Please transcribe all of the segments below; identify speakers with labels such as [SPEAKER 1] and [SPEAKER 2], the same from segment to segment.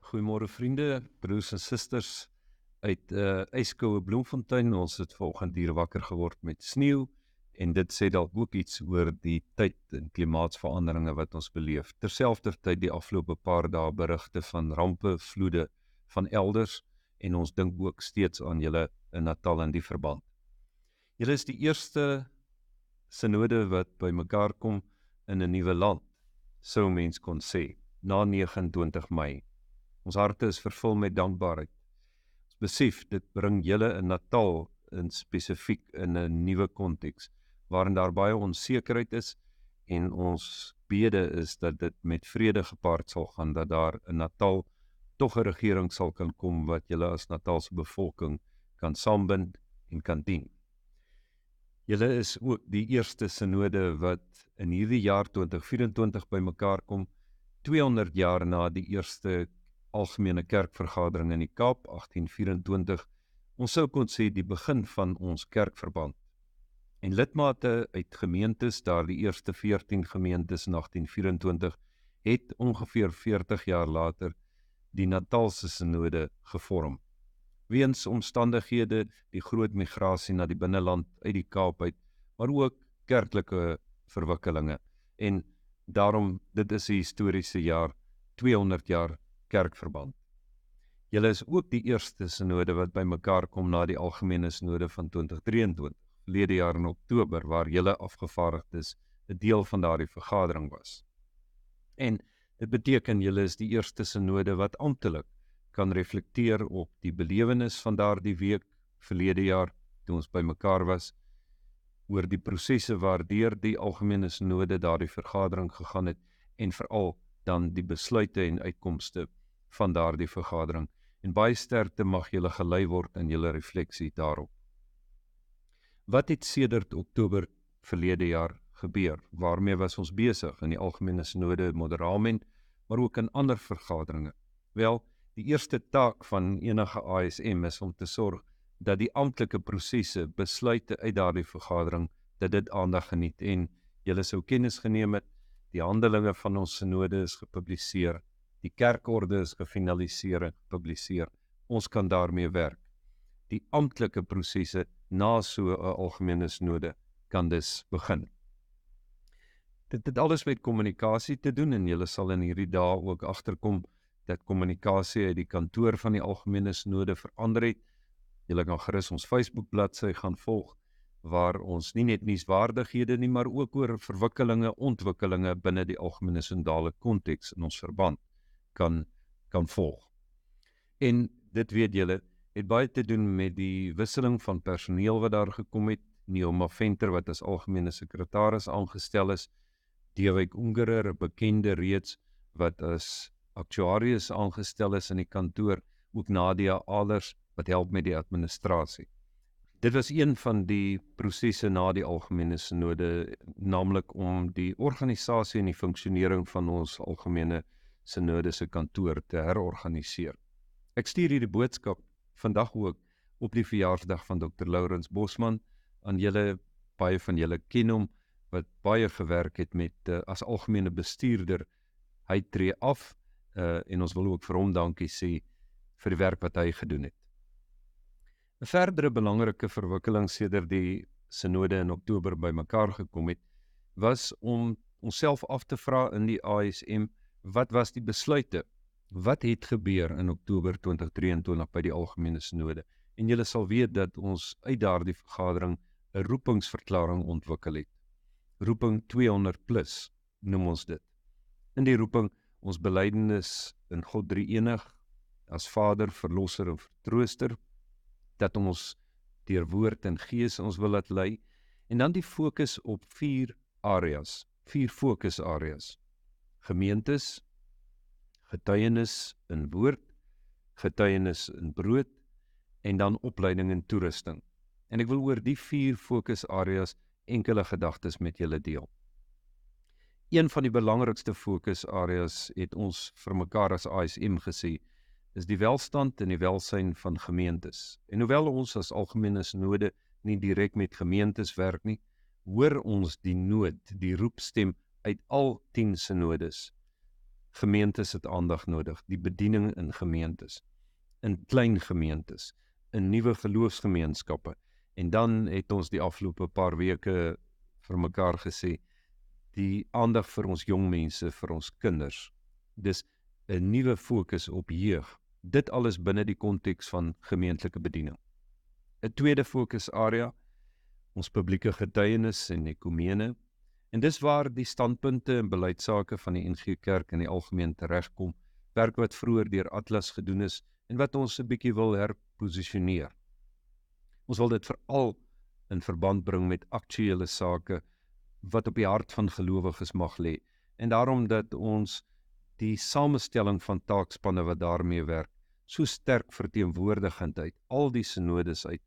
[SPEAKER 1] Goeiemôre vriende, broers en susters uit yskoue Bloemfontein. Ons het vanoggend hier wakker geword met sneeu en dit sê dalk ook iets oor die tyd en klimaatsveranderinge wat ons beleef. Terselfdertyd die afgelope paar dae berigte van rampe, vloede van elders en ons dink ook steeds aan julle in Natal in die verband. Julle is die eerste synode wat by mekaar kom in 'n nuwe land, sou mens kon sê, na 29 Mei. Ons harte is vervul met dankbaarheid. Ons besef, dit bring julle in Natal in spesifiek in 'n nuwe konteks, waarin daar baie onsekerheid is en ons bede is dat dit met vrede gepaard sal gaan, dat daar in Natal tog 'n regering sal kan kom wat julle as Natalse bevolking kan saambind en kan dien. Julle is ook die eerste synode wat in hierdie jaar 2024 by mekaar kom, 200 jaar na die eerste Algemene Kerkvergadering in die Kaap, 1824, ons sou kon sê die begin van ons kerkverband. En lidmate uit gemeentes, daar die eerste 14 gemeentes in 1824, het ongeveer 40 jaar later die Natalse synode gevorm. Weens omstandighede, die groot migrasie na die binneland uit die Kaap uit, maar ook kerklike verwikkelinge. En daarom, dit is 'n historiese jaar, 200 jaar kerkverband. Julle is ook die eerste synode wat by mekaar kom na die algemene synode van 2023, verlede jaar in Oktober, waar julle afgevaardigdes 'n deel van daardie vergadering was. En dit beteken julle is die eerste synode wat amptelik kan reflekteer op die belewenis van daardie week, verlede jaar, toe ons by mekaar was, oor die prosesse waardeur die algemene synode daardie vergadering gegaan het, en veral dan die besluite en uitkomste van daardie vergadering. En baie sterkte mag julle gelei word in julle refleksie daarop. Wat het sedert Oktober verlede jaar gebeur? Waarmee was ons besig in die algemene synode Moderamen, maar ook in ander vergaderinge? Wel, die eerste taak van enige ASM is om te sorg dat die amptelike prosesse, besluite uit daardie vergadering, dat dit aandag geniet. En julle sou kennis geneem het, die handelinge van ons synode is gepubliseer, die kerkorde is gefinaliseer en gepubliseer. Ons kan daarmee werk. Die amptelike prosesse na so 'n algemene synode kan dus begin. Dit het alles met kommunikasie te doen en julle sal in hierdie dae ook agterkom dat kommunikasie uit die kantoor van die algemene synode verander het. Julle kan gerus ons Facebook bladsy gaan volg, waar ons nie net nuuswaardighede nie, maar ook oor verwikkelinge, ontwikkelinge binne die algemene synodale konteks in ons verband kan volg. En dit weet julle, het baie te doen met die wisseling van personeel wat daar gekom het. Neoma Venter wat as algemene sekretaris aangestel is, Dewyk Ungerer, 'n bekende reeds, wat as aktuarius aangestel is in die kantoor, ook Nadia Alers wat help met die administrasie. Dit was een van die prosesse na die algemene synode, naamlik om die organisasie en die funksionering van ons algemene synode se kantoor te herorganiseer. Ek stuur hierdie boodskap vandag ook op die verjaarsdag van Dr. Lourens Bosman aan julle. Baie van julle ken hom, wat baie gewerk het met as algemene bestuurder. Hy tree af en ons wil ook vir hom dankie sê vir die werk wat hy gedoen het. 'n Verdere belangrike verwikkeling sedert die synode in Oktober by mekaar gekom het, was om onsself af te vra in die ASM, wat was die besluite? Wat het gebeur in Oktober 2023 by die algemene synode? En julle sal weet dat ons uit daardie vergadering 'n roepingsverklaring ontwikkel het. Roeping 200+, noem ons dit. In die roeping, ons belydenis in God drie-enig, as Vader, Verlosser en Vertrooster, dat ons deur woord en gees ons wil laat lei, en dan die fokus op 4 fokusareas. Gemeentes, getuienis in woord, getuienis in brood, en dan opleiding en toerusting. En ek wil oor die 4 fokusareas enkele gedagtes met julle deel. Een van die belangrikste fokusareas het ons vir mekaar as ASM gesê, is die welstand en die welsyn van gemeentes. En hoewel ons as algemene synode nie direk met gemeentes werk nie, hoor ons die nood, die roepstem uit al 10 synodes Gemeentes het aandag nodig, die bediening in gemeentes, in klein gemeentes, in nuwe geloofsgemeenskappe. En dan het ons die afgelope paar weke vir mekaar gesê, die aandag vir ons jong mense, vir ons kinders. Dis 'n nuwe fokus op jeug. Dit alles binne die konteks van gemeentelike bediening. 'n Tweede fokusarea, ons publieke getuienis en ekumene. En dis waar die standpunte en beleidsake van die NG Kerk in die algemeen teregkom, werk wat vroeër deur Atlas gedoen is en wat ons 'n bietjie wil herposisioneer. Ons wil dit veral in verband bring met aktuele sake wat op die hart van gelowiges mag lê. En daarom dat ons die samestelling van taakspanne wat daarmee werk, so sterk verteenwoordigend uit al die synodes uit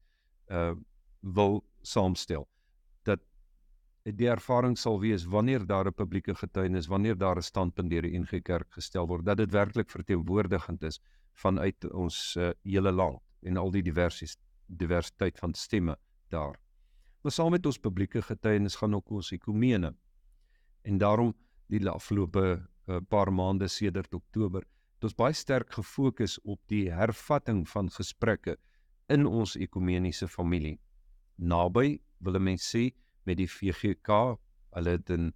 [SPEAKER 1] wil saamstel. Dat die ervaring sal wees wanneer daar 'n publieke getuienis, wanneer daar 'n standpunt deur die NG Kerk gestel word, dat dit werklik verteenwoordigend is vanuit ons hele land en al die diversiteit van stemme daar. Maar saam met ons publieke getuienis gaan ook ons ekumene. En daarom die afgelope paar maande sedert Oktober, het ons baie sterk gefokus op die hervatting van gesprekke in ons ekumeniese familie. Naby, wil 'n mens sê, met die VGK, hulle het in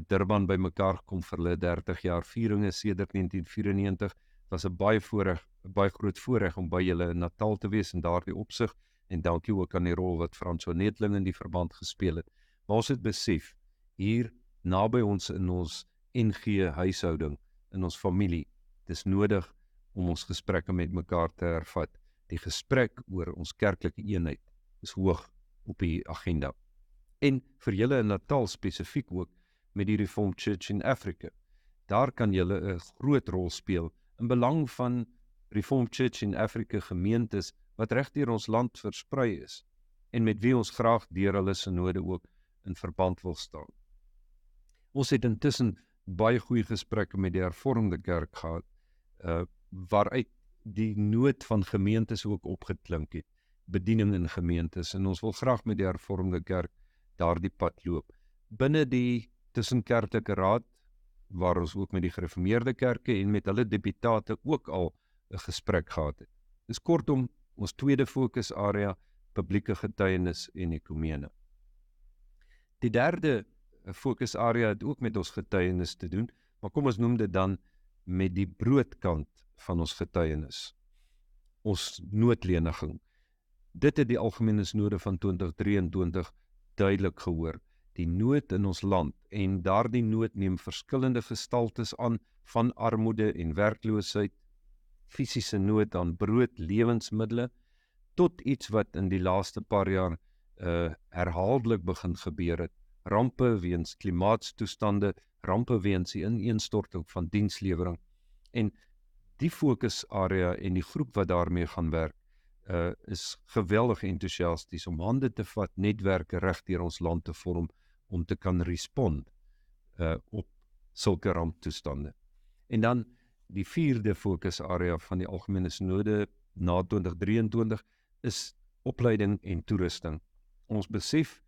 [SPEAKER 1] Durban by mekaar gekom vir hulle 30 jaar vieringe sedert 1994, was 'n baie groot voorreg om by julle in Natal te wees in daardie opsig, en dankie ook aan die rol wat Frans Netling in die verband gespeel het. Maar ons het besef, hier naby ons in ons NG huishouding, in ons familie, dis nodig om ons gesprekke met mekaar te hervat. Die gesprek oor ons kerklike eenheid is hoog op die agenda. En vir julle in Natal spesifiek ook met die Reformed Church in Africa. Daar kan julle 'n groot rol speel in belang van Reformed Church in Africa gemeentes wat regdeur ons land versprei is en met wie ons graag deur hulle synode ook in verband wil staan. Ons het intussen baie goeie gesprekke met die Hervormde Kerk gehad, waaruit die nood van gemeentes ook opgeklink het, bediening in gemeentes, en ons wil graag met die Hervormde Kerk daardie pad loop. Binne die tussenkerklike raad, waar ons ook met die gereformeerde kerke en met hulle deputate ook al 'n gesprek gehad het. Dis kortom ons tweede fokusarea, publieke getuienis en ekumene. Die derde fokusarea het ook met ons getuienis te doen, maar kom ons noem dit dan met die broodkant van ons getuienis. Ons noodleniging. Dit het die algemene synode van 2023 duidelik gehoor. Die nood in ons land, en daardie nood neem verskillende gestaltes aan, van armoede en werkloosheid, fisiese nood aan brood, lewensmiddele, tot iets wat in die laaste paar jaar herhaaldelik begin gebeur het. Rampe weens klimaatstoestande, rampe weens die ineenstorting van dienslewering. En die fokusarea en die groep wat daarmee gaan werk, is geweldig enthousiasties om hande te vat, netwerke reg deur ons land te vorm, om te kan respond op sulke ramptoestande. En dan die vierde fokusarea van die algemene synode na 2023 is opleiding en toerusting. Ons besef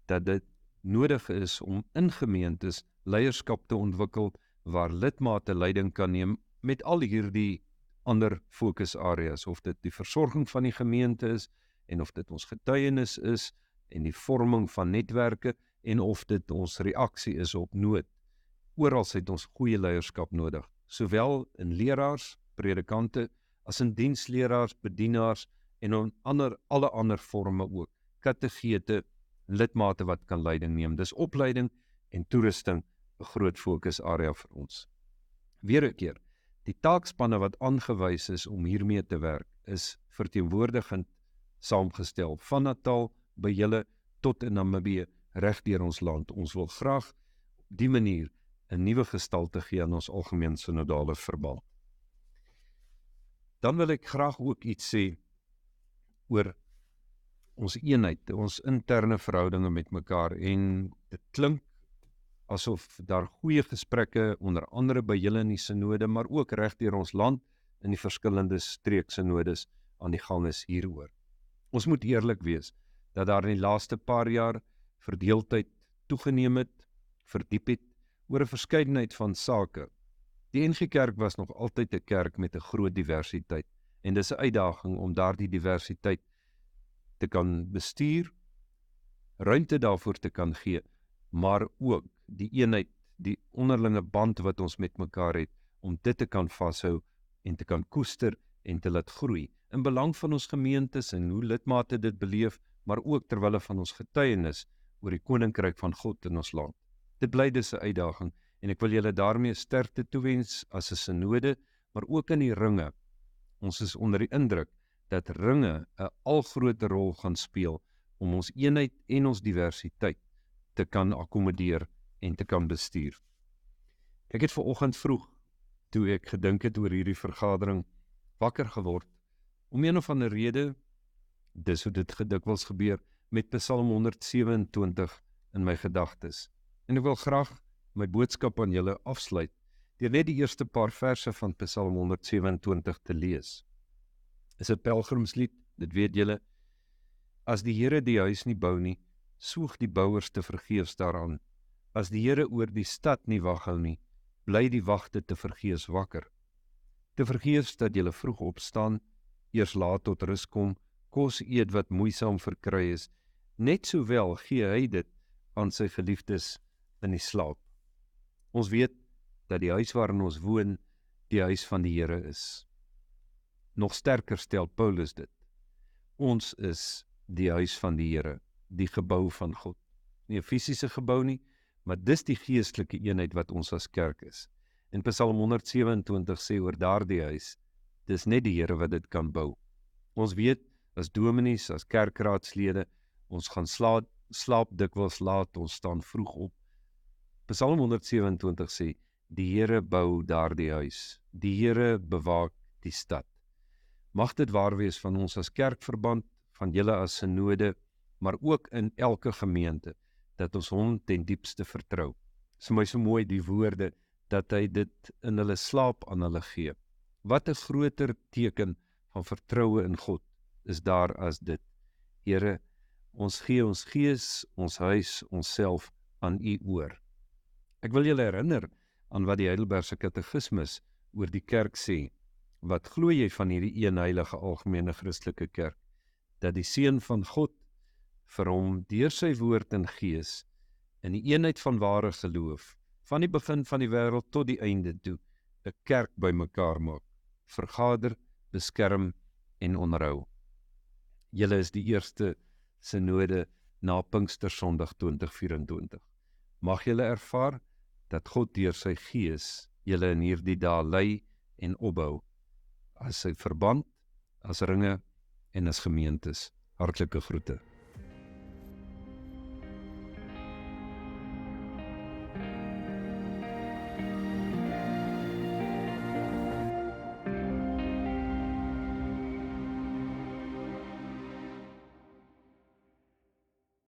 [SPEAKER 1] dat dit nodig is om in gemeentes leierskap te ontwikkel waar lidmate leiding kan neem met al hierdie ander fokusareas, of dit die versorging van die gemeente is, en of dit ons getuienis is, en die vorming van netwerke, en of dit ons reaksie is op nood. Oral het ons goeie leierskap nodig, sowel in leraars, predikante, as in diensleraars, bedienaars, en in alle ander vorme ook, kategete, lidmate wat kan leiding neem. Dis opleiding en toerusting 'n groot fokusarea vir ons. Weer 'n keer, die taakspanne wat aangewys is om hiermee te werk, is verteenwoordigend saamgestel, van Natal by julle tot in Namibië, reg deur ons land. Ons wil graag op die manier 'n nuwe gestalte gee aan ons algemeen synodale verband. Dan wil ek graag ook iets sê oor ons eenheid, ons interne verhoudinge met mekaar, en dit klink asof daar goeie gesprekke, onder andere by julle in die synode, maar ook reg deur ons land in die verskillende streeksynodes aan die gang is hieroor. Ons moet eerlik wees dat daar in die laaste paar jaar verdeeldheid toegeneem het, verdiep het, oor 'n verskeidenheid van sake. Die NG Kerk was nog altyd 'n kerk met 'n groot diversiteit en dis 'n uitdaging om daardie diversiteit te kan bestuur, ruimte daarvoor te kan gee, maar ook die eenheid, die onderlinge band wat ons met mekaar het, om dit te kan vashou en te kan koester en te laat groei, in belang van ons gemeentes en hoe lidmate dit beleef, maar ook terwille van ons getuienis oor die koninkryk van God in ons land. Dit bly dus 'n uitdaging en ek wil julle daarmee sterkte toewens as 'n synode, maar ook in die ringe. Ons is onder die indruk dat ringe 'n al groter rol gaan speel om ons eenheid en ons diversiteit te kan akkommodeer en te kan bestuur. Ek het vanoggend vroeg, toe ek gedink het oor hierdie vergadering, wakker geword, om een of ander rede, dis hoe dit dikwels gebeur, met Psalm 127 in my gedagtes. En ek wil graag my boodskap aan julle afsluit, deur net die eerste paar verse van Psalm 127 te lees. Is 'n pelgrimslied, dit weet julle. As die Here die huis nie bou nie, soeg die bouers te vergeefs daaraan. As die Here oor die stad nie wag hou nie, bly die wagte te vergeefs wakker. Te vergeefs dat julle vroeg opstaan, eers laat tot rus kom, kos eet wat moeisaam verkry is, net sowel gee hy dit aan sy geliefdes in die slaap. Ons weet dat die huis waarin ons woon, die huis van die Here is. Nog sterker stel Paulus dit. Ons is die huis van die Here, die gebou van God. Nie 'n fisiese gebou nie, maar dis die geestelike eenheid wat ons as kerk is. En Psalm 127 sê oor daardie huis, dis net die Here wat dit kan bou. Ons weet, as dominees, as kerkraadslede, ons gaan slaap dikwels laat, ons staan vroeg op. Psalm 127 sê, die Here bou daardie huis, die Here bewaak die stad. Mag dit waar wees van ons as kerkverband, van julle as synode, maar ook in elke gemeente, dat ons hom ten diepste vertrou. Is vir my so mooi die woorde, dat hy dit in hulle slaap aan hulle gee. Wat 'n groter teken van vertroue in God is daar as dit. Here, ons gee ons gees, ons huis, onsself aan u oor. Ek wil julle herinner aan wat die Heidelbergse Katekismus oor die kerk sê. Wat glo jy van hierdie een heilige algemene Christelike kerk? Dat die Seun van God vir hom deur sy woord en gees in die eenheid van ware geloof, van die begin van die wêreld tot die einde toe, 'n kerk bymekaar maak, vergader, beskerm en onderhou. Julle is die eerste synode na Pinkstersondag 2024. Mag julle ervaar dat God deur sy gees julle in hierdie dae lei en opbou, as sy verband, as ringe en as gemeentes. Hartlike groete.